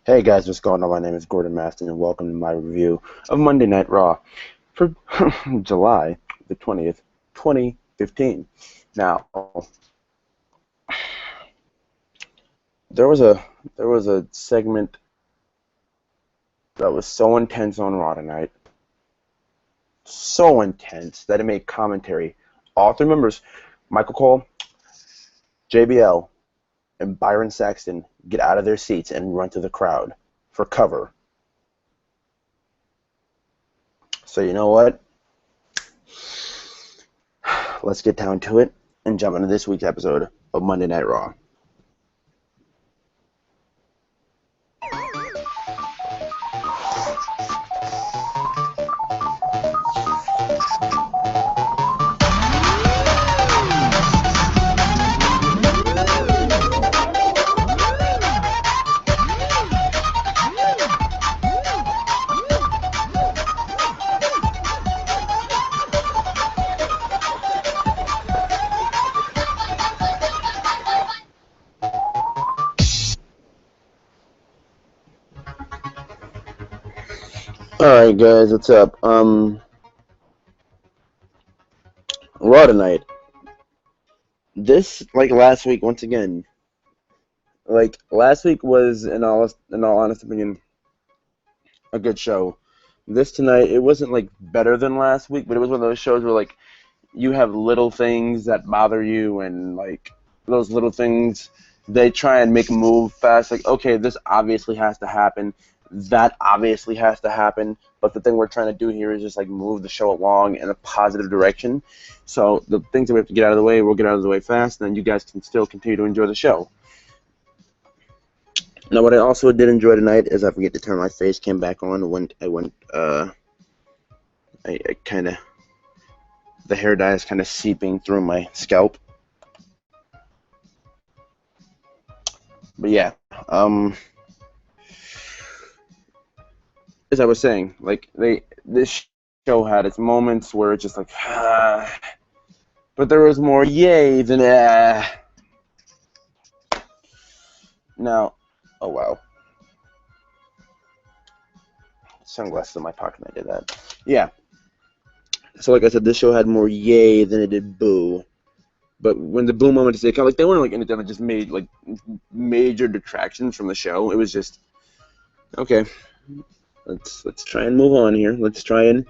Hey guys, what's going on? My name is Gordon Maston, and welcome to my review of Monday Night Raw for July the 20th, 2015. Now, there was a segment that was so intense on Raw tonight, so intense that it made commentary. All three members, Michael Cole, JBL, and Byron Saxton, get out of their seats and run to the crowd for cover. So you know what? Let's get down to it and jump into this week's episode of Monday Night Raw. Alright guys, what's up? Raw tonight. This, like last week, once again, like last week was, in all honest opinion, a good show. This tonight, it wasn't like better than last week, but it was one of those shows where like you have little things that bother you, and like those little things, they try and make a move fast. Like, okay, this obviously has to happen. That obviously has to happen. But the thing we're trying to do here is just like move the show along in a positive direction. So the things that we have to get out of the way, we'll get out of the way fast, and then you guys can still continue to enjoy the show. Now, what I also did enjoy tonight is I forget to turn my face cam back on when I kind of, the hair dye is kind of seeping through my scalp. But yeah, as I was saying, like this show had its moments where it's just like, but there was more yay than Now, oh wow, sunglasses in my pocket when I did that. Yeah. So like I said, this show had more yay than it did boo. But when the boo moments, they kind of like they weren't like anything that just made like major detractions from the show. It was just okay. Let's try and move on here. Let's try and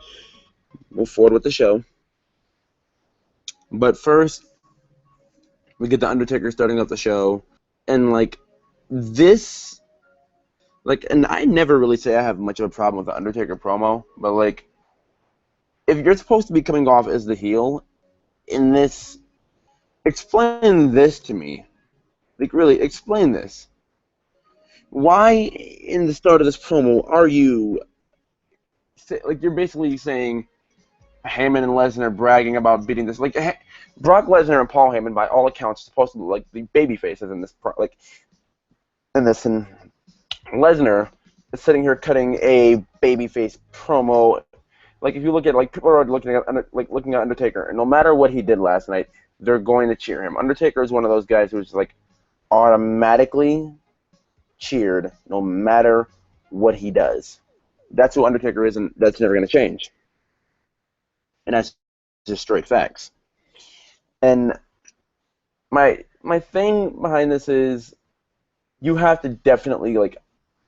move forward with the show. But first, we get the Undertaker starting up the show, and like this, like, and I never really say I have much of a problem with the Undertaker promo, but like, if you're supposed to be coming off as the heel in this, explain this to me. Like, really, explain this. Why, in the start of this promo, are you, like, you're basically saying Heyman and Lesnar bragging about beating this, like, Brock Lesnar and Paul Heyman, by all accounts, are supposed to be, like, the baby faces in this, like, in this, and Lesnar is sitting here cutting a babyface promo. Like, if you look at, like, people are looking at Undertaker, and no matter what he did last night, they're going to cheer him. Undertaker is one of those guys who's, like, automatically cheered no matter what he does. That's who Undertaker is, and that's never going to change. And that's just straight facts. And my thing behind this is you have to definitely, like,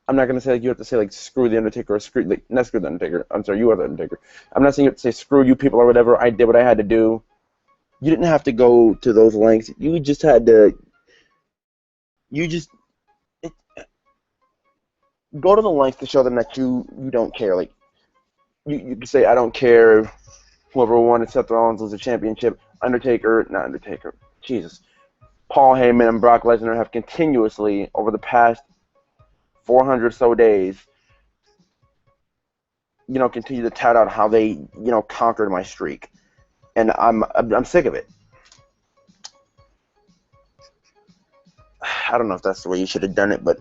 I'm not going to say, like, you have to say, like, screw the Undertaker or screw, like, not screw the Undertaker. I'm sorry, you are the Undertaker. I'm not saying you have to say screw you people or whatever. I did what I had to do. You didn't have to go to those lengths. You just had to, go to the length to show them that you don't care. Like, you can say, I don't care. Whoever wanted Seth Rollins was the championship. Jesus. Paul Heyman and Brock Lesnar have continuously, over the past 400 so days, continue to tout out how they, conquered my streak. And I'm sick of it. I don't know if that's the way you should have done it, but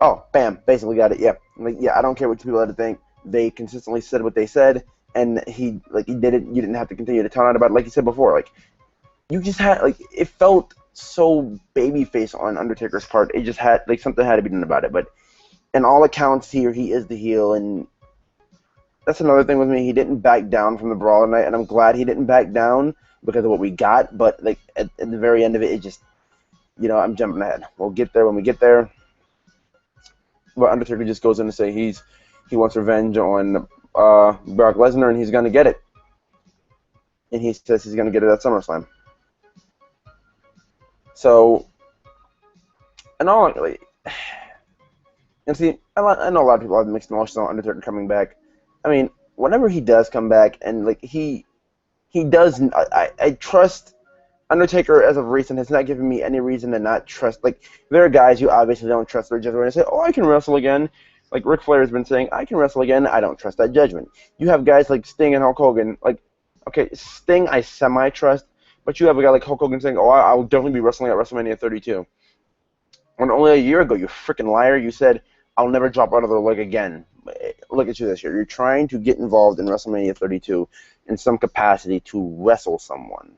oh, bam, basically got it. Yeah, like, yeah, I don't care what people had to think. They consistently said what they said, and he did it. You didn't have to continue to tell out about it. Like you said before, like, you just had, like, it felt so babyface on Undertaker's part. It just had like something had to be done about it. But in all accounts, here he is the heel, and that's another thing with me. He didn't back down from the brawl tonight, and I'm glad he didn't back down because of what we got. But like at the very end of it, it just I'm jumping ahead. We'll get there when we get there. But Undertaker just goes in to say he wants revenge on Brock Lesnar, and he's gonna get it. And he says he's gonna get it at SummerSlam. So, and all like, and see, I know a lot of people have mixed emotions on Undertaker coming back. I mean, whenever he does come back, and like he does, I trust Undertaker as of recent has not given me any reason to not trust. Like, there are guys you obviously don't trust their judgment and say, oh, I can wrestle again. Like Ric Flair has been saying, I can wrestle again. I don't trust that judgment. You have guys like Sting and Hulk Hogan. Like, okay, Sting I semi-trust, but you have a guy like Hulk Hogan saying, oh, I'll definitely be wrestling at WrestleMania 32. When only a year ago, you freaking liar, you said, I'll never drop out of the leg again. Look at you this year. You're trying to get involved in WrestleMania 32 in some capacity to wrestle someone.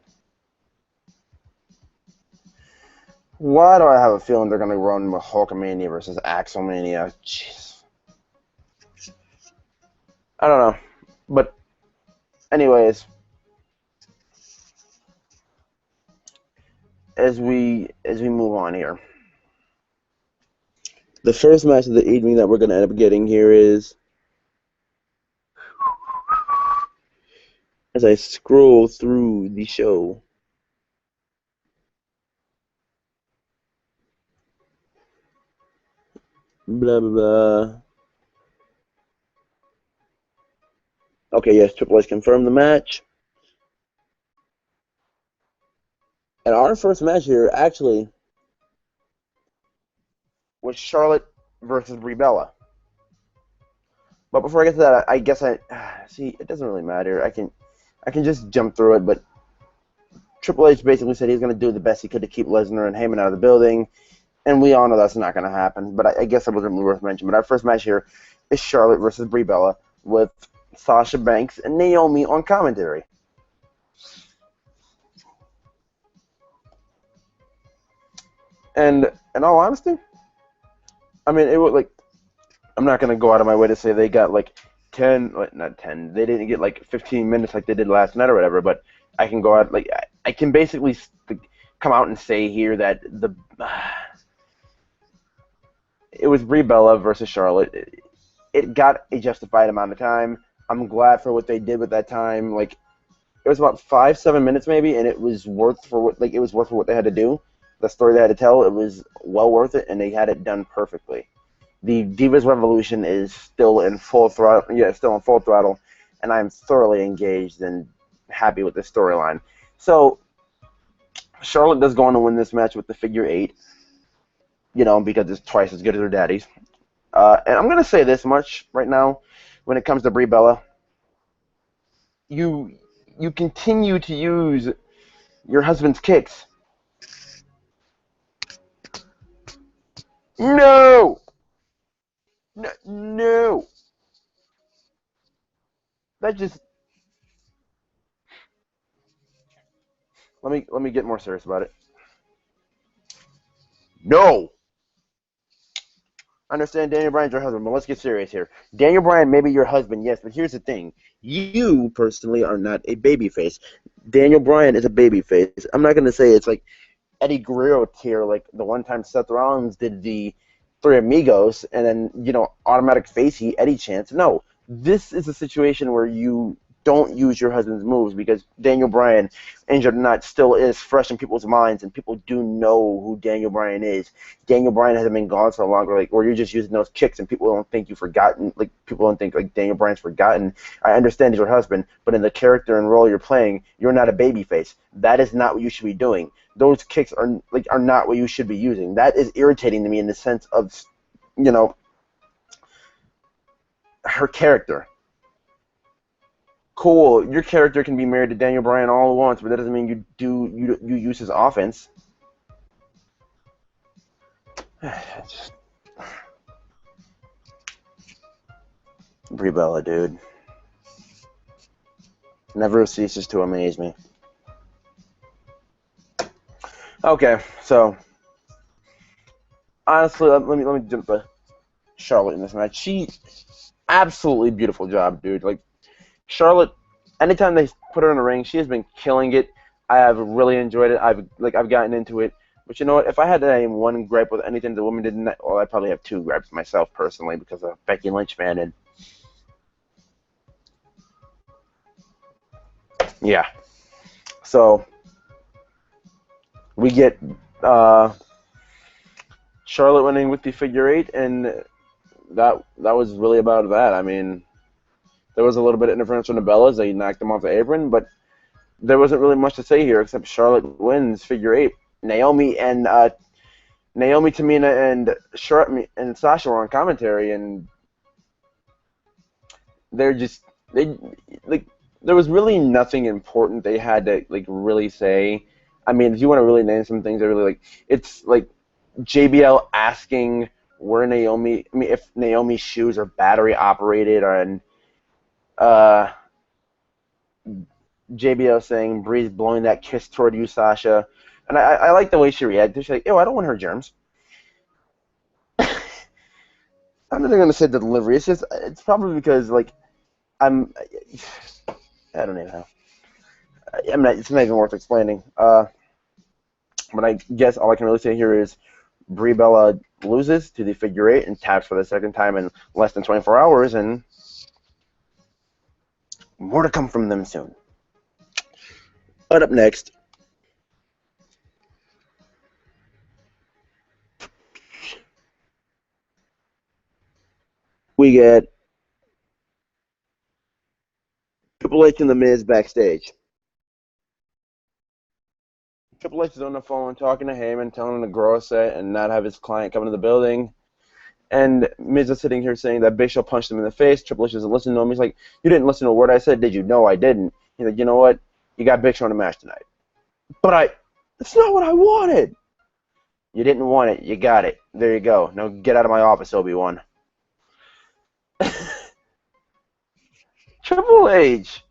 Why do I have a feeling they're going to run with Hulkamania versus Axelmania? Jeez. I don't know. But, anyways, as we move on here, the first match of the evening that we're going to end up getting here is, as I scroll through the show, blah, blah, blah. Okay, yes, Triple H confirmed the match. And our first match here, actually, was Charlotte versus Brie Bella. But before I get to that, I guess see, it doesn't really matter. I can just jump through it, but Triple H basically said he's going to do the best he could to keep Lesnar and Heyman out of the building, and we all know that's not going to happen. But I guess that wasn't really worth mentioning. But our first match here is Charlotte versus Brie Bella with Sasha Banks and Naomi on commentary. And in all honesty, I mean, it was like, I'm not going to go out of my way to say they got like 10, not 10, they didn't get like 15 minutes like they did last night or whatever, but I can go out, like, I can basically come out and say here that it was Brie Bella versus Charlotte. It got a justified amount of time. I'm glad for what they did with that time. Like, it was about 5-7 minutes maybe, and it was worth for what they had to do. The story they had to tell, it was well worth it, and they had it done perfectly. The Divas Revolution is still in full throttle. Yeah, still in full throttle, and I'm thoroughly engaged and happy with this storyline. So, Charlotte does go on to win this match with the figure 8, because it's twice as good as her daddy's. And I'm going to say this much right now, when it comes to Brie Bella. You continue to use your husband's kicks. No! No! That just... Let me get more serious about it. No! I understand Daniel Bryan's your husband, but let's get serious here. Daniel Bryan may be your husband, yes, but here's the thing. You, personally, are not a babyface. Daniel Bryan is a babyface. I'm not going to say it's like Eddie Guerrero tier, like the one time Seth Rollins did the Three Amigos, and then, automatic face heat, Eddie chance. No, this is a situation where you don't use your husband's moves because Daniel Bryan, injured or not, still is fresh in people's minds, and people do know who Daniel Bryan is. Daniel Bryan hasn't been gone so long, or you're just using those kicks, and people don't think you've forgotten. Like, people don't think like Daniel Bryan's forgotten. I understand he's your husband, but in the character and role you're playing, you're not a babyface. That is not what you should be doing. Those kicks are not what you should be using. That is irritating to me in the sense of, her character. Cool, your character can be married to Daniel Bryan all at once, but that doesn't mean you use his offense. Brie Bella, dude. Never ceases to amaze me. Okay, so honestly, let me jump to Charlotte in this match. She absolutely beautiful job, dude. Like Charlotte, anytime they put her in the ring, she has been killing it. I have really enjoyed it. I've gotten into it. But you know what? If I had to name one gripe with anything the woman did, well, I probably have two gripes myself personally because of Becky Lynch fan, and yeah. So we get uh, Charlotte winning with the figure eight, and that was really about that. I mean, there was a little bit of interference from the Bellas. They knocked them off the apron, but there wasn't really much to say here except Charlotte wins figure eight. Naomi and Naomi, Tamina, and Charlotte and Sasha were on commentary, and they're just they like there was really nothing important they had to like really say. I mean, if you want to really name some things, I really like it's like JBL asking where Naomi. I mean, if Naomi's shoes are battery operated, and uh, JBL saying Bree's blowing that kiss toward you, Sasha. And I like the way she reacted. She's like, "Ew, I don't want her germs." I'm not even gonna say the delivery. It's probably because like I'm I don't even know. I'm not. It's not even worth explaining. But I guess all I can really say here is Brie Bella loses to the figure eight and taps for the second time in less than 24 hours, and more to come from them soon. But up next, we get Triple H and The Miz backstage. Triple H is on the phone talking to Heyman, telling him to grow a set and not have his client come into the building. And Miz is sitting here saying that Big Show punched him in the face. Triple H doesn't listen to him. He's like, "You didn't listen to a word I said, did you?" "No, I didn't." He's like, "You know what? You got Big Show in a match tonight." That's not what I wanted." "You didn't want it. You got it. There you go. Now get out of my office, Obi-Wan." Triple H,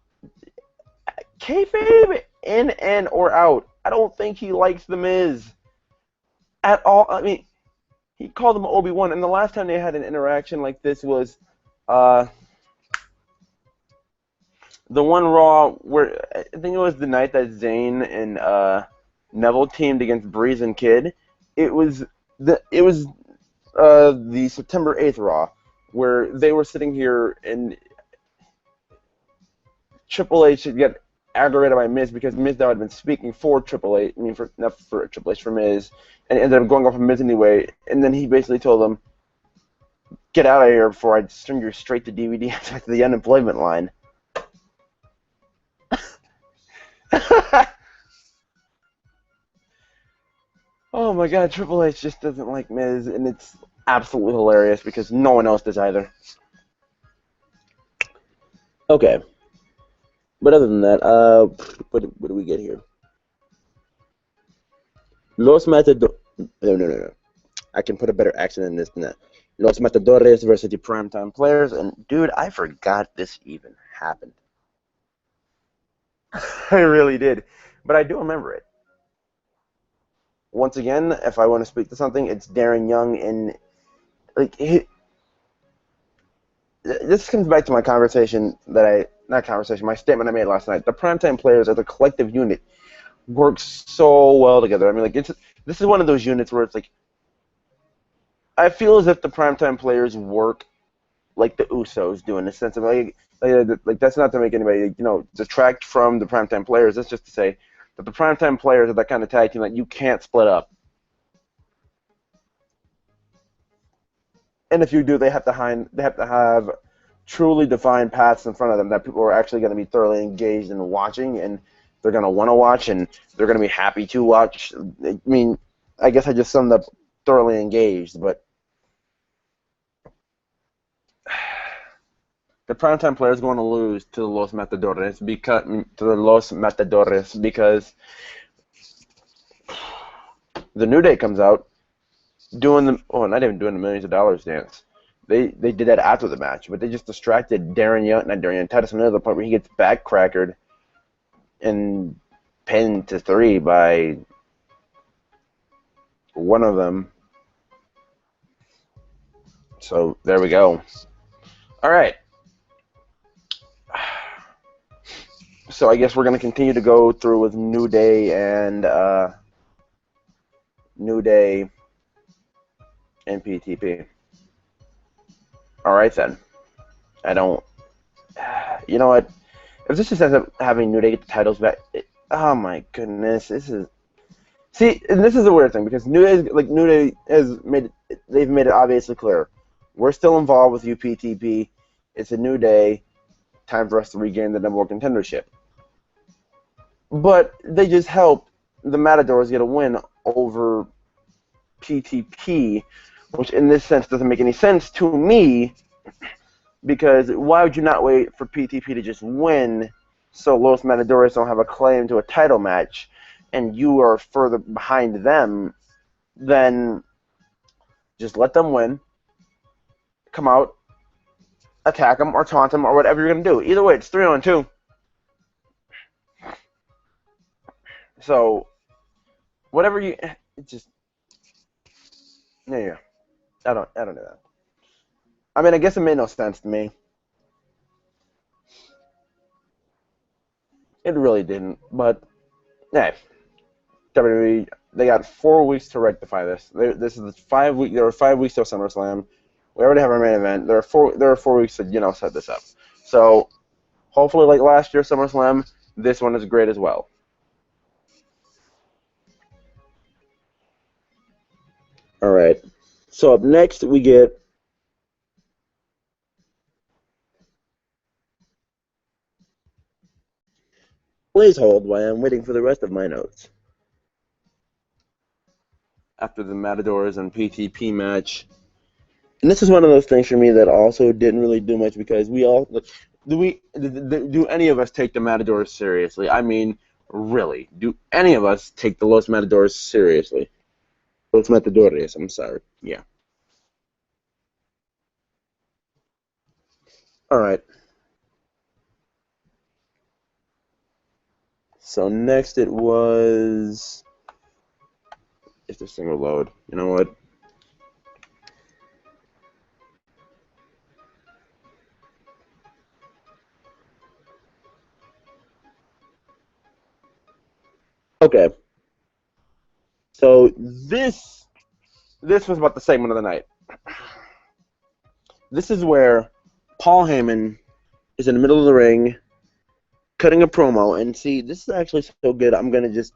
kayfabe in and or out. I don't think he likes The Miz at all. I mean, he called him Obi-Wan, and the last time they had an interaction like this was uh, the one Raw where I think it was the night that Zayn and Neville teamed against Breeze and Kid. It was the September 8th Raw where they were sitting here and Triple H should get aggravated by Miz because Miz now had been speaking for Triple H. I mean, not for Triple H, for Miz, and ended up going off of Miz anyway. And then he basically told him, "Get out of here before I string you straight to DVD after the unemployment line." Oh my God, Triple H just doesn't like Miz, and it's absolutely hilarious because no one else does either. Okay, but other than that, what do we get here? Los Matadores. No, no, no, no. I can put a better accent in this than that. Los Matadores versus the Primetime Players, and dude, I forgot this even happened. I really did, but I do remember it. Once again, if I want to speak to something, it's Darren Young, and like this comes back to my conversation not conversation, my statement I made last night. The Primetime Players as a collective unit works so well together. I mean, like this is one of those units where it's like I feel as if the Primetime Players work like the Usos do in the sense of like that's not to make anybody detract from the Primetime Players. That's just to say that the Primetime Players are that kind of tag team that you can't split up. And if you do, they have to have truly defined paths in front of them that people are actually going to be thoroughly engaged in watching, and they're going to want to watch, and they're going to be happy to watch. I mean, I guess I just summed up thoroughly engaged, but the Primetime Player is going to lose to Los Matadores because the New Day comes out doing not even doing the millions of dollars dance. They did that after the match, but they just distracted not Darren Young, Titus O'Neil to the point where he gets back crackered and pinned to 3 by one of them. So there we go. All right. So I guess we're going to continue to go through with New Day and PTP. All right then. I don't. You know what? If this just ends up having New Day get the titles back, oh my goodness, this is. See, and this is a weird thing because New Day has they've made it obviously clear we're still involved with UPTP. It's a new day. Time for us to regain the number one contendership. But they just helped the Matadors get a win over PTP, which in this sense doesn't make any sense to me, because why would you not wait for PTP to just win so Los Matadores don't have a claim to a title match and you are further behind them? Then just let them win, come out, attack them or taunt them or whatever you're going to do. Either way, it's 3-on-2. So, whatever you, it just, yeah. I don't know that. I mean, I guess it made no sense to me. It really didn't, but, hey, WWE, they got 4 weeks to rectify this. This is the 5 week. There were 5 weeks till SummerSlam. We already have our main event. There are 4 weeks to set this up. So hopefully, like last year SummerSlam, this one is great as well. All right. So up next we get. Please hold while I'm waiting for the rest of my notes. After the Matadors and PTP match. And this is one of those things for me that also didn't really do much because do any of us take the Matadors seriously? I mean, really, do any of us take the Los Matadors seriously? Los Matadores, I'm sorry. Yeah. All right. So next it was. If this thing will load, you know what? Okay. So this was about the segment of the night. This is where Paul Heyman is in the middle of the ring, cutting a promo, and see, this is actually so good. I'm gonna just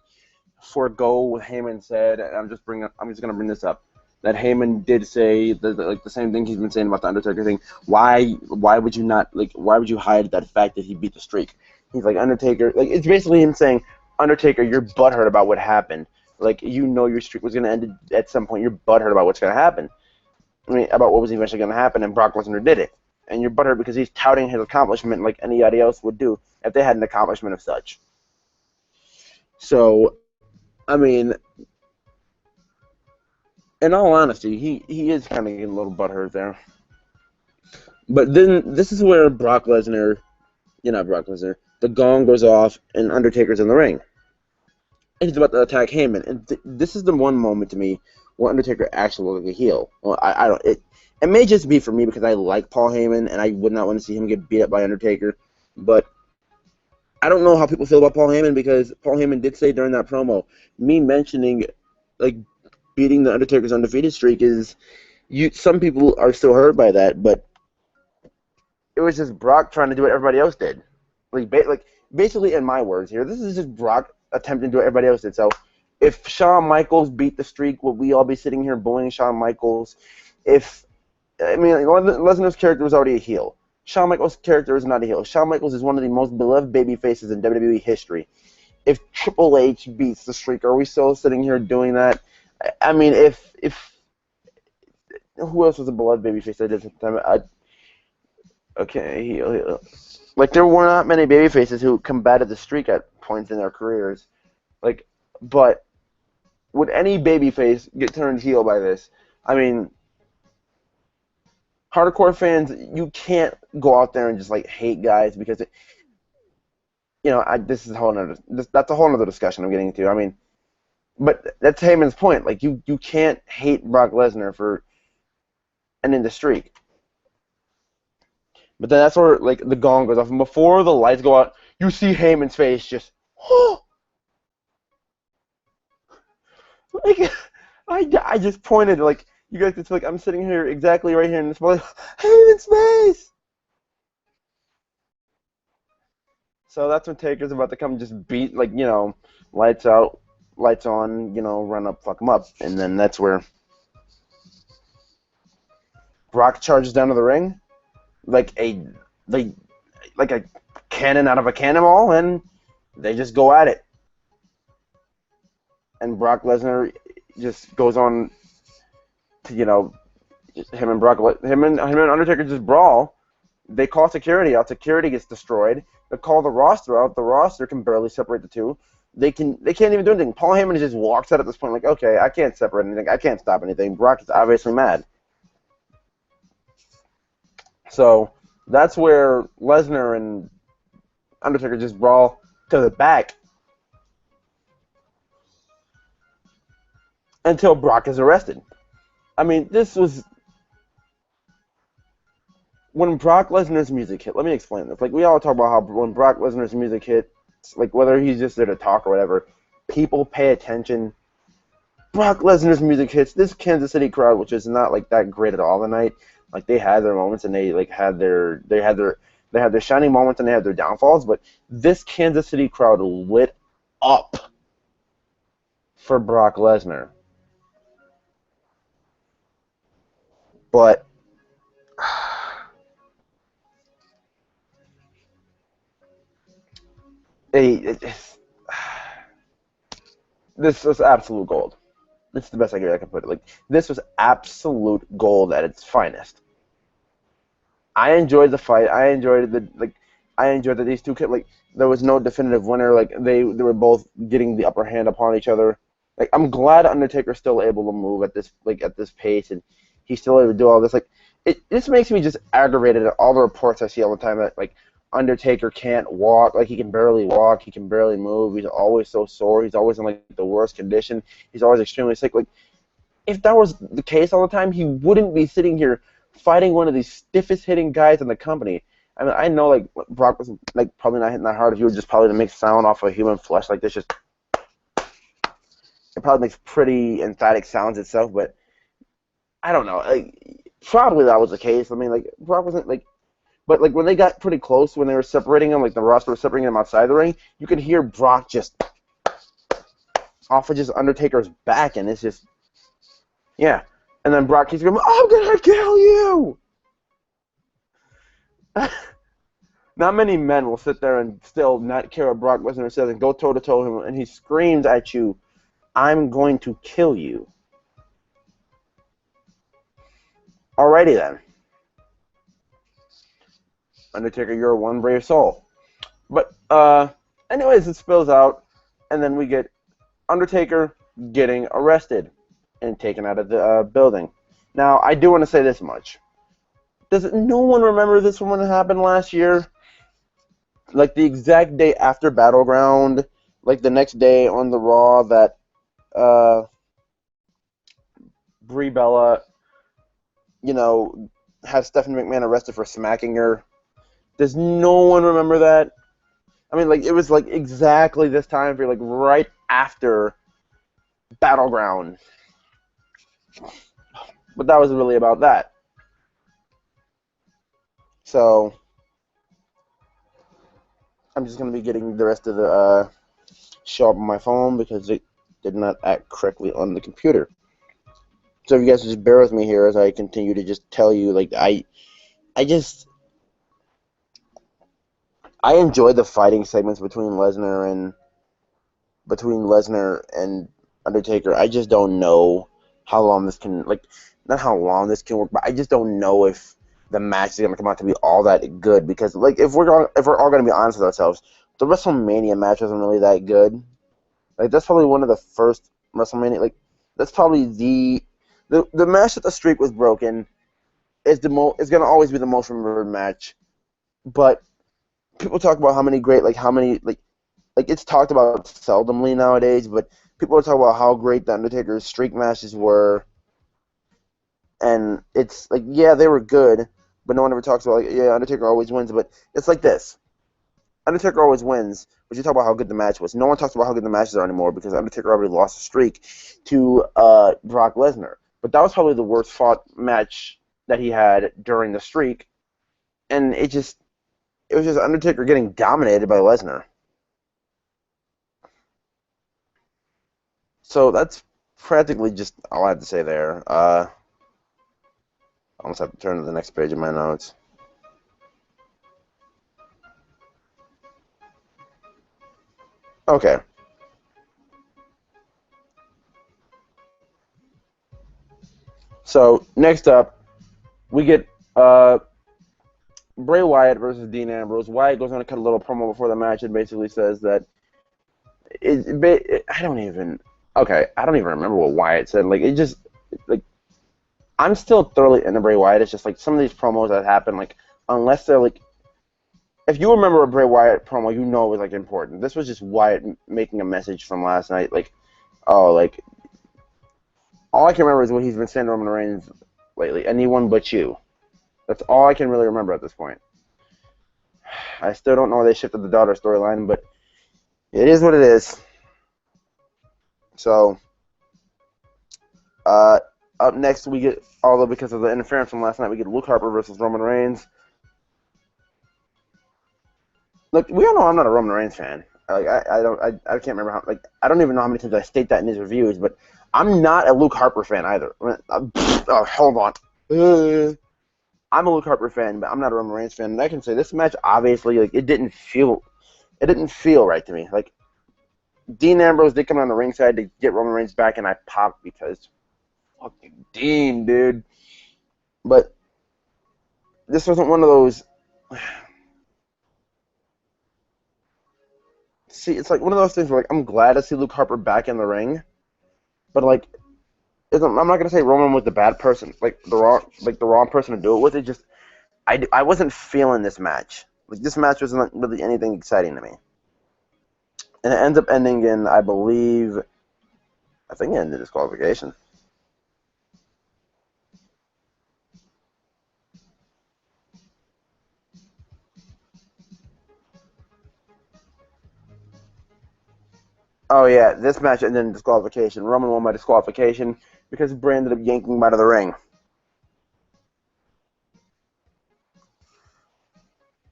forego what Heyman said, and I'm just gonna bring this up. That Heyman did say the same thing he's been saying about the Undertaker thing. Why would you not why would you hide that fact that he beat the streak? He's like, Undertaker, it's basically him saying, Undertaker, you're butthurt about what happened. Your streak was gonna end at some point. You're butthurt about what's gonna happen. I mean, about what was eventually gonna happen, and Brock Lesnar did it. And you're butthurt because he's touting his accomplishment like anybody else would do if they had an accomplishment of such. So, I mean, in all honesty, he is kind of getting a little butthurt there. But then this is where Brock Lesnar, the gong goes off and Undertaker's in the ring. And he's about to attack Heyman. And this is the one moment to me where Undertaker actually looks like a heel. Well, I don't. It may just be for me because I like Paul Heyman and I would not want to see him get beat up by Undertaker. But I don't know how people feel about Paul Heyman because Paul Heyman did say during that promo, me mentioning beating the Undertaker's undefeated streak is some people are still hurt by that, but it was just Brock trying to do what everybody else did. Basically, in my words here, this is just Brock attempting to do what everybody else did. So if Shawn Michaels beat the streak, would we all be sitting here booing Shawn Michaels? Lesnar's character was already a heel. Shawn Michaels' character is not a heel. Shawn Michaels is one of the most beloved baby faces in WWE history. If Triple H beats the streak, are we still sitting here doing that? I mean, if who else was a beloved babyface that did at the time? Heel. There were not many babyfaces who combated the streak at points in their careers. But would any babyface get turned heel by this? I mean, hardcore fans, you can't go out there and just hate guys because that's a whole other discussion I'm getting into. I mean, But that's Heyman's point. Like you can't hate Brock Lesnar for ending the streak. But then that's where like the gong goes off, and before the lights go out, you see Heyman's face just, like I just pointed like you guys can see like I'm sitting here exactly right here in this place, Heyman's face. So that's when Taker's about to come just beat like lights out, lights on, run up, fuck him up, and then that's where Brock charges down to the ring like like like a cannon out of a cannonball, and they just go at it. And Brock Lesnar just goes on to him and Undertaker just brawl. They call security out. Security gets destroyed. They call the roster out. The roster can barely separate the two. They can't even do anything. Paul Heyman just walks out at this point like, okay, I can't separate anything. I can't stop anything. Brock is obviously mad. So that's where Lesnar and Undertaker just brawl to the back until Brock is arrested. I mean, this was when Brock Lesnar's music hit. Let me explain this. Like, we all talk about how when Brock Lesnar's music hit, like whether he's just there to talk or whatever, people pay attention. Brock Lesnar's music hits. This Kansas City crowd, which is not like that great at all tonight, like they had their moments and they had their shining moments and they had their downfalls, but this Kansas City crowd lit up for Brock Lesnar. But this was absolute gold. This is the best I can put it. Like, this was absolute gold at its finest. I enjoyed the fight. I enjoyed that these two there was no definitive winner. Like they were both getting the upper hand upon each other. Like, I'm glad Undertaker's still able to move at this pace, and he's still able to do all this. Like, this makes me just aggravated at all the reports I see all the time that like Undertaker can't walk, like he can barely walk, he can barely move, he's always so sore, he's always in like the worst condition, he's always extremely sick. Like, if that was the case all the time, he wouldn't be sitting here fighting one of these stiffest hitting guys in the company. I mean, I know like Brock was like probably not hitting that hard if you were just probably to make sound off of human flesh like this. Just it probably makes pretty emphatic sounds itself, but I don't know. Like, probably that was the case. I mean, like Brock wasn't like. But like when they got pretty close, when they were separating him, like the roster was separating him outside the ring, you could hear Brock just off of just Undertaker's back, and it's just, yeah. And then Brock keeps going, "I'm gonna kill you." Not many men will sit there and still not care what Brock Lesnar says and go toe to toe with him, and he screams at you, "I'm going to kill you." Alrighty then. Undertaker, you're one brave soul. But anyways, it spills out, and then we get Undertaker getting arrested and taken out of the building. Now, I do want to say this much. Does no one remember this from when it happened last year? Like the exact day after Battleground, like the next day on the Raw that Brie Bella, had Stephanie McMahon arrested for smacking her. Does no one remember that? I mean, like, it was, like, exactly this time period, like, right after Battleground. But that was really about that. So, I'm just going to be getting the rest of the show up on my phone because it did not act correctly on the computer. So if you guys just bear with me here as I continue to just tell you, like, I enjoyed the fighting segments between Lesnar and Undertaker. I just don't know how long this can, like, not how long this can work, but I just don't know if the match is gonna come out to be all that good because, like, if we're all gonna be honest with ourselves, the WrestleMania match wasn't really that good. Like, that's probably one of the first WrestleMania. Like, that's probably the match that the streak was broken is gonna always be the most remembered match, but people talk about how many it's talked about seldomly nowadays, but people are talking about how great the Undertaker's streak matches were, and it's like, yeah, they were good, but no one ever talks about, like, yeah, Undertaker always wins. But it's like this. Undertaker always wins, but you talk about how good the match was. No one talks about how good the matches are anymore because Undertaker already lost a streak to Brock Lesnar. But that was probably the worst fought match that he had during the streak, and it was just Undertaker getting dominated by Lesnar. So that's practically just all I have to say there. I almost have to turn to the next page of my notes. Okay. So next up, we get Bray Wyatt versus Dean Ambrose. Wyatt goes on to cut a little promo before the match and basically says that I don't even remember what Wyatt said. Like, it just, like, I'm still thoroughly into Bray Wyatt. It's just like some of these promos that happen, like, unless they're like, if you remember a Bray Wyatt promo, you know it was like important. This was just Wyatt making a message from last night, like, oh, like, all I can remember is what he's been saying to Roman Reigns lately. Anyone but you. That's all I can really remember at this point. I still don't know why they shifted the daughter storyline, but it is what it is. So, up next we get, although because of the interference from last night, we get Luke Harper versus Roman Reigns. Look, we all know I'm not a Roman Reigns fan. Like, I can't remember how, like, I don't even know how many times I state that in these reviews, but I'm not a Luke Harper fan either. Hold on. I'm a Luke Harper fan, but I'm not a Roman Reigns fan. And I can say this match, obviously, like, it didn't feel right to me. Like, Dean Ambrose did come on the ringside to get Roman Reigns back, and I popped because fucking Dean, dude. But this wasn't one of those. See, it's like one of those things where, like, I'm glad to see Luke Harper back in the ring, but, like, I'm not gonna say Roman was the bad person, like the wrong person to do it with. It just, I wasn't feeling this match. Like, this match wasn't really anything exciting to me, and it ends up ending in, I think it ended disqualification. Oh yeah, this match ended in disqualification. Roman won by disqualification because Bray ended up yanking him out of the ring.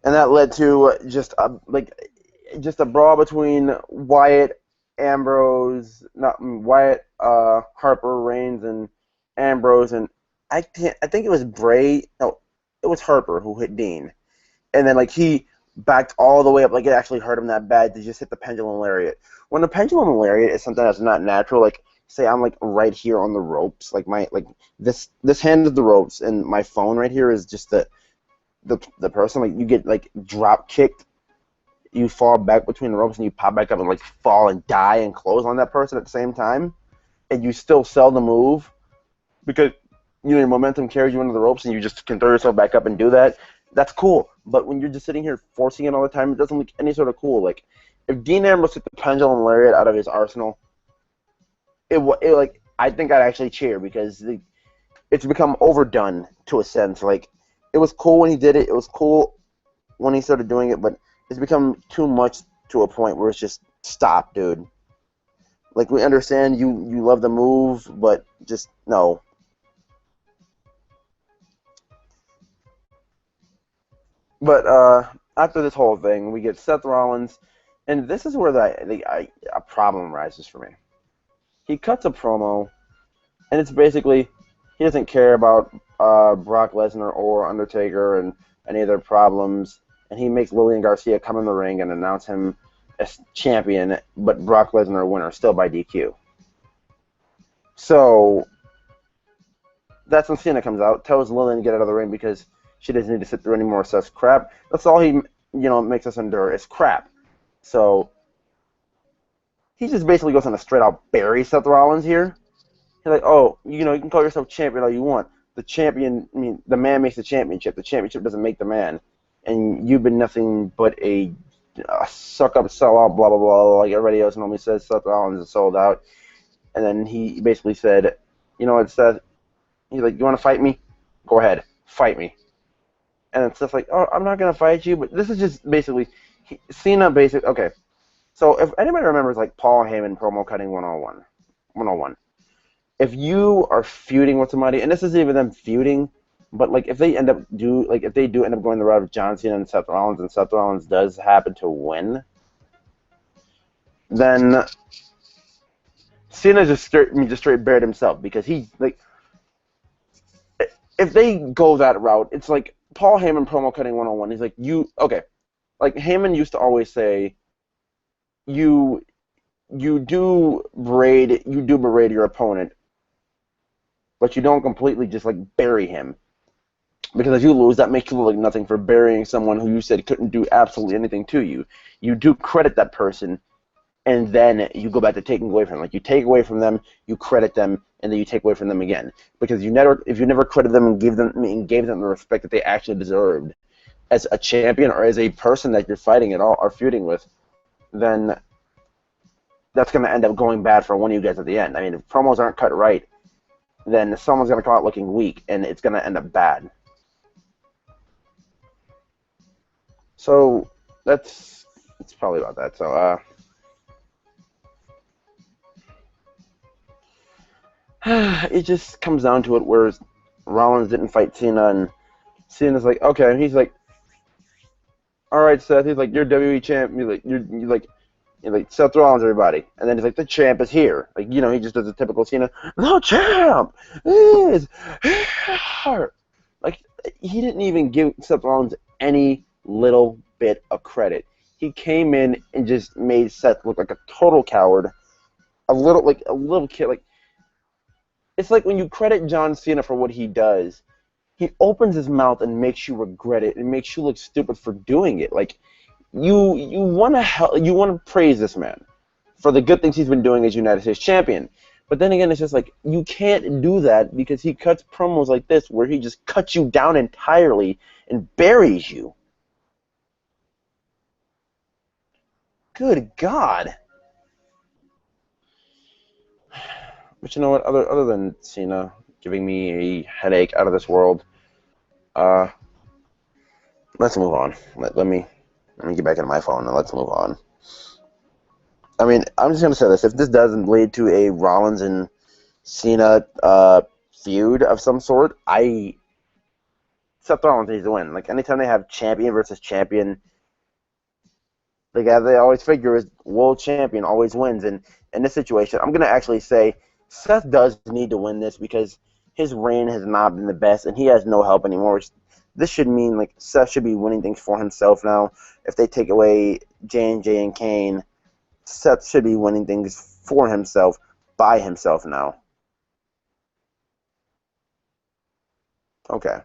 And that led to just a brawl between Wyatt, Harper, Reigns, and Ambrose, and I think it was Bray. No, it was Harper who hit Dean, and then, like, he backed all the way up, like it actually hurt him that bad to just hit the pendulum lariat. When the pendulum lariat is something that's not natural, like, say I'm like right here on the ropes, like this hand is the ropes, and my phone right here is just the person, like, you get, like, drop kicked, you fall back between the ropes and you pop back up and, like, fall and die and close on that person at the same time, and you still sell the move because, you know, your momentum carries you into the ropes and you just can throw yourself back up and do that. That's cool. But when you're just sitting here forcing it all the time, it doesn't look any sort of cool. Like, if Dean Ambrose took the pendulum lariat out of his arsenal, like, I think I'd actually cheer because it's become overdone to a sense. Like, it was cool when he did it. It was cool when he started doing it, but it's become too much to a point where it's just, stop, dude. Like, we understand you love the move, but just no. But after this whole thing, we get Seth Rollins, and this is where a problem rises for me. He cuts a promo, and it's basically he doesn't care about Brock Lesnar or Undertaker and any of their problems, and he makes Lillian Garcia come in the ring and announce him as champion, but Brock Lesnar a winner, still by DQ. So that's when Cena comes out, tells Lillian to get out of the ring because she doesn't need to sit through any more Seth's crap. That's all he, makes us endure is crap. So he just basically goes on a straight out bury Seth Rollins here. He's like, oh, you can call yourself champion all you want. The champion, the man makes the championship. The championship doesn't make the man. And you've been nothing but a suck up, sell out, blah blah blah. Like everybody else normally says, Seth Rollins is sold out. And then he basically said, you know what, Seth? He's like, you want to fight me? Go ahead, fight me. And it's just like, oh, I'm not gonna fight you. But this is just basically Cena. Okay. So if anybody remembers like Paul Heyman promo cutting 101, if you are feuding with somebody, and this isn't even them feuding, but like if they do end up going the route of John Cena and Seth Rollins, and Seth Rollins does happen to win, then Cena just straight bared himself, because he like, if they go that route, it's like Paul Heyman promo cutting 101. He's like, like Heyman used to always say, you berate your opponent, but you don't completely just like bury him. Because if you lose, that makes you look like nothing for burying someone who you said couldn't do absolutely anything to you. You do credit that person, and then you go back to taking away from them. Like, you take away from them, you credit them, and then you take away from them again. Because if you never credited them and gave them the respect that they actually deserved as a champion or as a person that you're fighting at all or feuding with, then that's going to end up going bad for one of you guys at the end. I mean, if promos aren't cut right, then someone's going to come out looking weak, and it's going to end up bad. So it's probably about that. So it just comes down to it, where Rollins didn't fight Cena, and Cena's like, okay, and he's like, all right, Seth. He's like, you're WWE champ. You're like Seth Rollins, everybody, and then he's like, the champ is here. Like, you know, he just does a typical Cena. The champ is here. Like, he didn't even give Seth Rollins any little bit of credit. He came in and just made Seth look like a total coward, a little kid. Like, it's like when you credit John Cena for what he does, he opens his mouth and makes you regret it and makes you look stupid for doing it. Like, you want to praise this man for the good things he's been doing as United States champion. But then again, it's just like, you can't do that, because he cuts promos like this where he just cuts you down entirely and buries you. Good God. But you know what? Other than Cena giving me a headache out of this world, let's move on. Let me get back into my phone and let's move on. I mean, I'm just gonna say this: if this doesn't lead to a Rollins and Cena feud of some sort, Seth Rollins needs to win. Like, anytime they have champion versus champion, the guy they always figure is world champion always wins. And in this situation, I'm gonna actually say Seth does need to win this, because his reign has not been the best, and he has no help anymore. This should mean like Seth should be winning things for himself now. If they take away J&J and Kane, Seth should be winning things for himself, by himself now. Okay.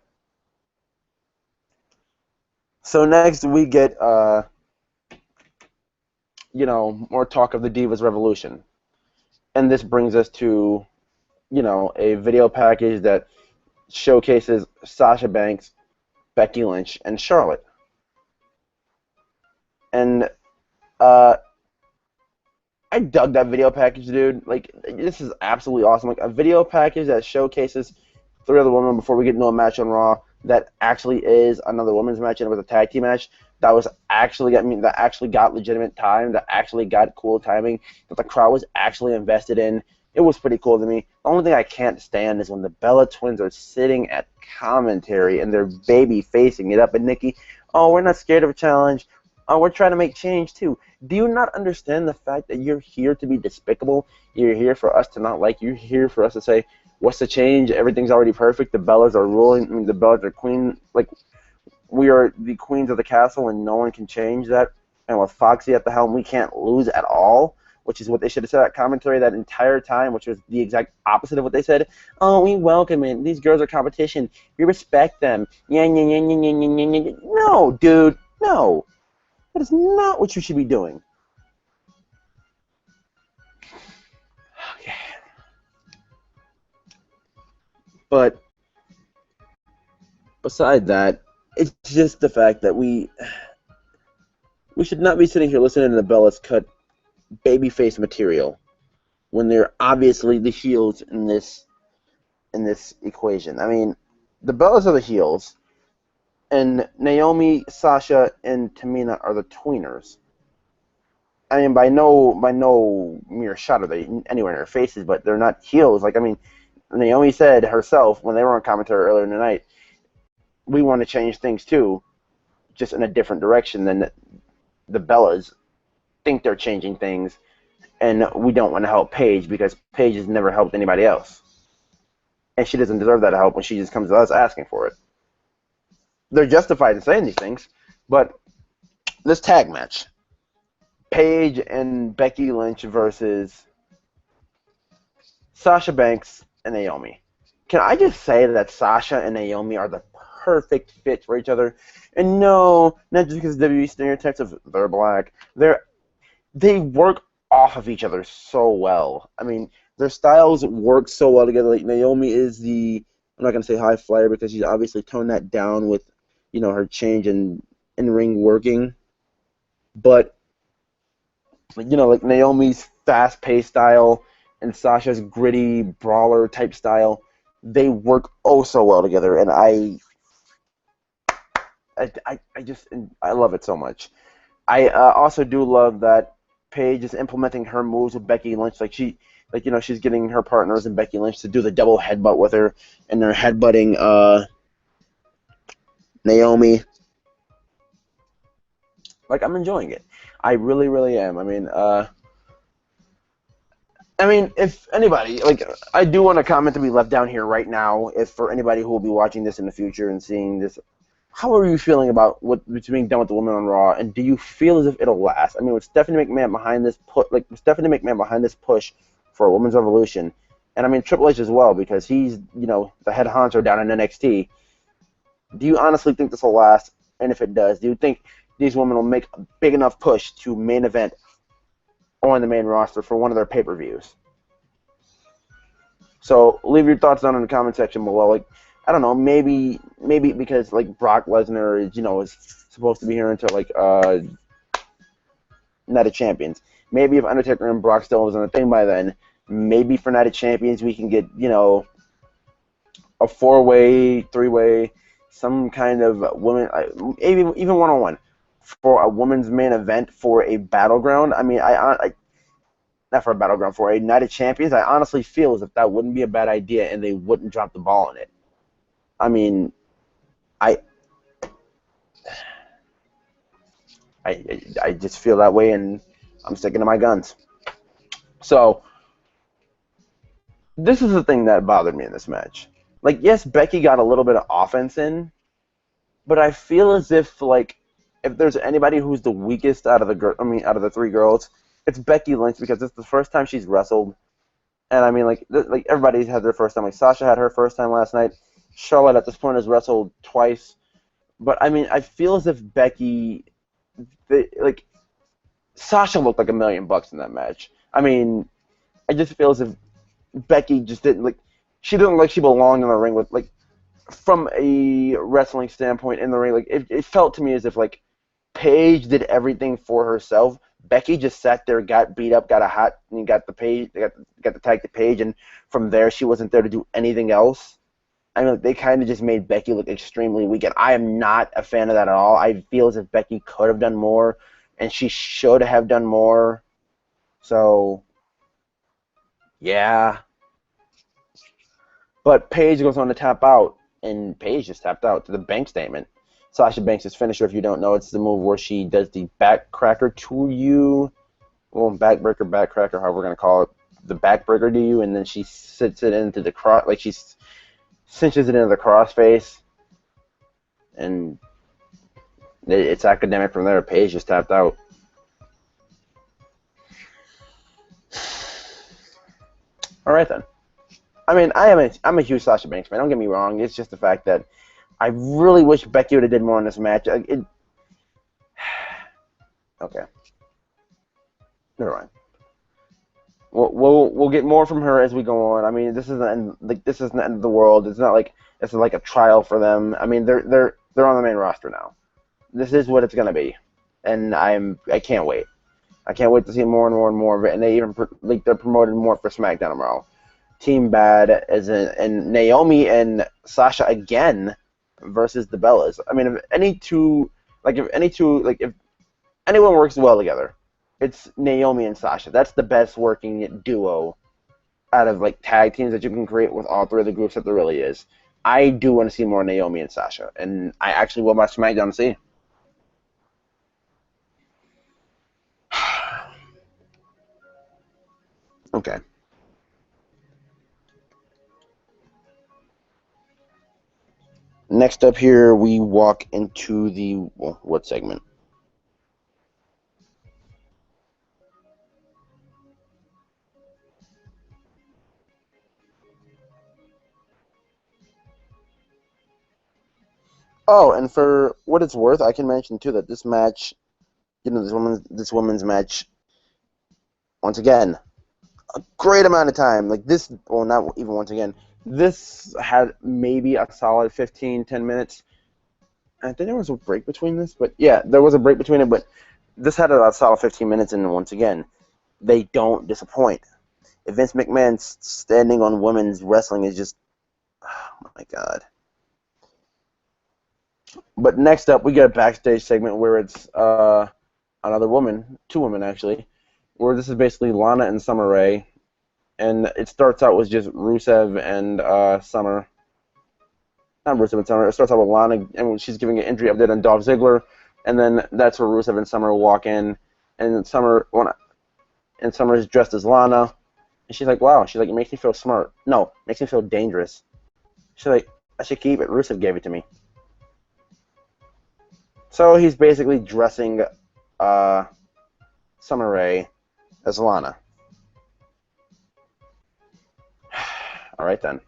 So next we get, more talk of the Divas Revolution. And this brings us to, a video package that showcases Sasha Banks, Becky Lynch, and Charlotte. And I dug that video package, dude. Like, this is absolutely awesome. Like, a video package that showcases 3 other women before we get into a match on Raw that actually is another women's match, and it was a tag team match that actually got legitimate time, that actually got cool timing, that the crowd was actually invested in. It was pretty cool to me. The only thing I can't stand is when the Bella Twins are sitting at commentary and they're baby facing it up at Nikki. Oh, we're not scared of a challenge. Oh, we're trying to make change too. Do you not understand the fact that you're here to be despicable? You're here for us to not like you. You're here for us to say, what's the change? Everything's already perfect. The Bellas are ruling. I mean, the Bellas are queen. Like, we are the queens of the castle, and no one can change that. And with Foxy at the helm, we can't lose at all, which is what they should have said at commentary that entire time, which was the exact opposite of what they said. Oh, we welcome it. These girls are competition. We respect them. Yeah, yeah, yeah, yeah, yeah, yeah, yeah, yeah. No, dude, no. That is not what you should be doing. Okay. But beside that, it's just the fact that We should not be sitting here listening to the Bellas cut babyface material when they're obviously the heels in this equation. I mean, the Bellas are the heels, and Naomi, Sasha, and Tamina are the tweeners. I mean, by no mere shot are they anywhere in their faces, but they're not heels. Like, I mean, Naomi said herself when they were on commentary earlier in the night, we want to change things too, just in a different direction than the Bellas think they're changing things, and we don't want to help Paige because Paige has never helped anybody else. And she doesn't deserve that help when she just comes to us asking for it. They're justified in saying these things, but this tag match, Paige and Becky Lynch versus Sasha Banks and Naomi. Can I just say that Sasha and Naomi are the perfect fit for each other? And no, not just because WWE stereotypes of they're black. They work off of each other so well. I mean, their styles work so well together. Like Naomi is I'm not gonna say high flyer because she's obviously toned that down with, her change in ring working. But like Naomi's fast paced style and Sasha's gritty brawler type style, they work oh so well together, and I love it so much. I also do love that Paige is implementing her moves with Becky Lynch. She's getting her partners and Becky Lynch to do the double headbutt with her, and they're headbutting Naomi. Like, I'm enjoying it. I really, really am. I mean, if anybody, I do want a comment to be left down here right now, if for anybody who will be watching this in the future and seeing this, how are you feeling about what's being done with the women on Raw, and do you feel as if it'll last? I mean, with Stephanie McMahon behind this push for a women's revolution, and I mean Triple H as well, because he's, the head honcho down in NXT. Do you honestly think this will last? And if it does, do you think these women will make a big enough push to main event on the main roster for one of their pay-per-views? So leave your thoughts down in the comment section below. I don't know, maybe because Brock Lesnar is supposed to be here until Night of Champions. Maybe if Undertaker and Brock still was on the thing by then, maybe for Night of Champions we can get a 4-way, 3-way, some kind of women, even 1-on-1 for a women's main event for a battleground. I mean, I not for a battleground, for a Night of Champions. I honestly feel as if that wouldn't be a bad idea, and they wouldn't drop the ball on it. I mean, I just feel that way, and I'm sticking to my guns. So, this is the thing that bothered me in this match. Yes, Becky got a little bit of offense in, but I feel as if if there's anybody who's the weakest out of the three girls, it's Becky Lynch, because it's the first time she's wrestled, and I mean everybody's had their first time. Sasha had her first time last night. Charlotte at this point has wrestled twice, but I mean I feel as if Sasha looked like $1 million in that match. I mean, I just feel as if Becky just didn't she didn't look like she belonged in the ring with from a wrestling standpoint in the ring. It felt to me as if Paige did everything for herself. Becky just sat there, got beat up, got the tag to Paige, and from there she wasn't there to do anything else. I mean, they kind of just made Becky look extremely weak, and I am not a fan of that at all. I feel as if Becky could have done more, and she should have done more. So, yeah. But Paige goes on to tap out, and Paige just tapped out to the bank statement. Sasha Banks' finisher, if you don't know, it's the move where she does the backcracker to you. Well, backbreaker, backcracker, however we're going to call it. The backbreaker to you, and then she sits it into the cross, she cinches it into the crossface. And it's academic from there. Paige just tapped out. All right, then. I mean, I'm a huge Sasha Banks fan. Don't get me wrong. It's just the fact that I really wish Becky would have did more in this match. Okay. Never mind. We'll get more from her as we go on. I mean, this isn't the end of the world. It's not like it's a trial for them. I mean, they're on the main roster now. This is what it's gonna be. and I can't wait. I can't wait to see more and more and more of it. And they even they're promoting more for SmackDown tomorrow. Team Bad as and Naomi and Sasha again versus the Bellas. I mean, if anyone works well together, it's Naomi and Sasha. That's the best working duo out of like tag teams that you can create with all three of the groups that there really is. I do want to see more Naomi and Sasha, and I actually will watch SmackDown to see. Okay. Next up here, we walk into the what segment? Oh, and for what it's worth, I can mention too that this match, this woman's match, once again, great amount of time. Like this, well, not even once again. This had maybe a solid 15, 10 minutes. I think there was a break between this, but yeah, there was a break between it. But this had a solid 15 minutes, and once again, they don't disappoint. If Vince McMahon's standing on women's wrestling is just, oh my god. But next up, we get a backstage segment where it's another woman, two women actually, where this is basically Lana and Summer Rae, and it starts out with just Rusev and Summer. Not Rusev and Summer. It starts out with Lana, and she's giving an injury update on Dolph Ziggler, and then that's where Rusev and Summer walk in, and Summer is dressed as Lana, and she's like, "Wow," she's like, "It makes me feel smart." No, it makes me feel dangerous. She's like, "I should keep it. Rusev gave it to me." So he's basically dressing uh, Summer Rae as Lana. All right then.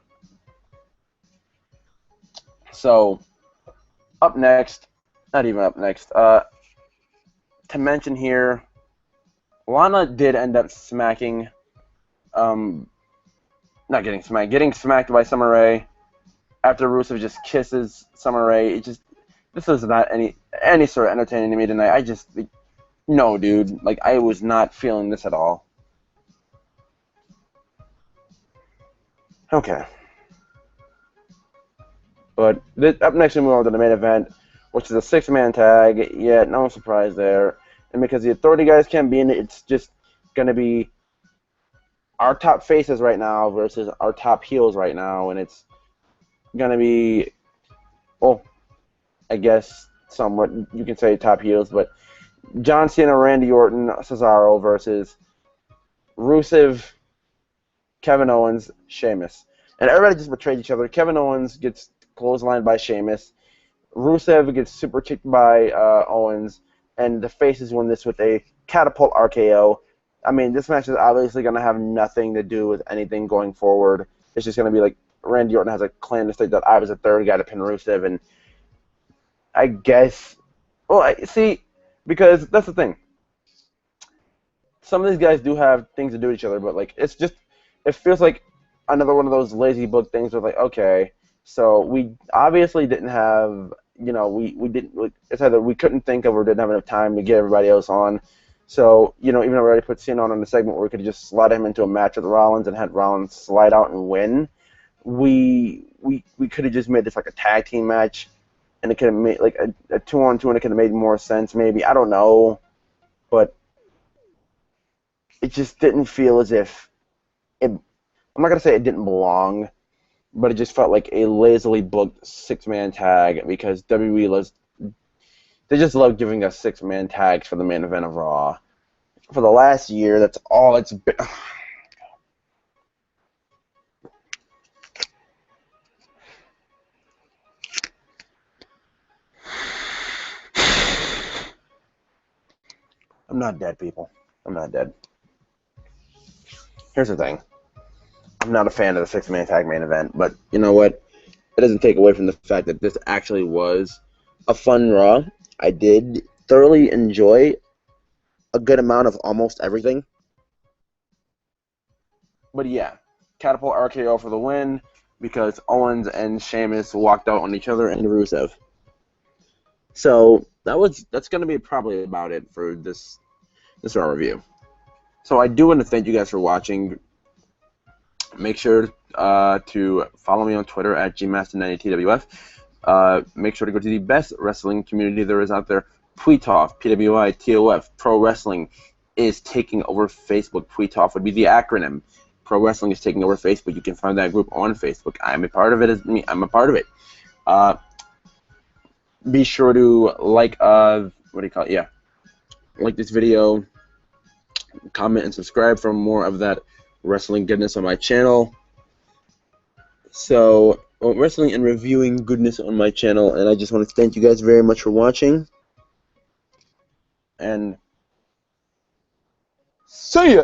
So up next, not even up next. To mention here, Lana did end up smacking, not getting smacked by Summer Rae after Rusev just kisses Summer Rae. This was not any sort of entertaining to me tonight. No, dude. Like, I was not feeling this at all. Okay. But up next, we move on to the main event, which is a six-man tag. Yeah, no surprise there. And because the Authority guys can't be in it, it's just going to be our top faces right now versus our top heels right now. And it's going to be, I guess somewhat you can say top heels, but John Cena, Randy Orton, Cesaro versus Rusev, Kevin Owens, Sheamus. And everybody just betrayed each other. Kevin Owens gets clotheslined by Sheamus. Rusev gets super kicked by Owens. And the faces win this with a catapult RKO. I mean, this match is obviously going to have nothing to do with anything going forward. It's just going to be like Randy Orton has a claim to state that I was the third guy to pin Rusev. And I guess, because that's the thing. Some of these guys do have things to do with each other, but like it feels like another one of those lazy book things where like, okay, so we obviously didn't have, we didn't, like, it's either we couldn't think of or didn't have enough time to get everybody else on. So, even though we already put Cena on the segment where we could have just slide him into a match with Rollins and had Rollins slide out and win, we could have just made this like a tag team match, and it could have made like a 2-on-2, and it could have made more sense maybe. I don't know, but it just didn't feel as if it. I'm not gonna say it didn't belong, but it just felt like a lazily booked six-man tag because WWE loves. They just love giving us six-man tags for the main event of Raw. For the last year, that's all it's been. I'm not dead, people. I'm not dead. Here's the thing. I'm not a fan of the six-man tag main event, but you know what? It doesn't take away from the fact that this actually was a fun Raw. I did thoroughly enjoy a good amount of almost everything. But yeah, Catapult RKO for the win because Owens and Sheamus walked out on each other and Rusev. So That's gonna be probably about it for this Raw review. So I do want to thank you guys for watching. Make sure to follow me on Twitter at gmaster90twf. Make sure to go to the best wrestling community there is out there. Pwitoff, PWITOF, Pro Wrestling is taking over Facebook. Pwitoff would be the acronym. Pro Wrestling is taking over Facebook. You can find that group on Facebook. I'm a part of it. I'm a part of it. Be sure to like, what do you call it? Yeah, like this video, comment, and subscribe for more of that wrestling goodness on my channel. So, wrestling and reviewing goodness on my channel, and I just want to thank you guys very much for watching. And see ya!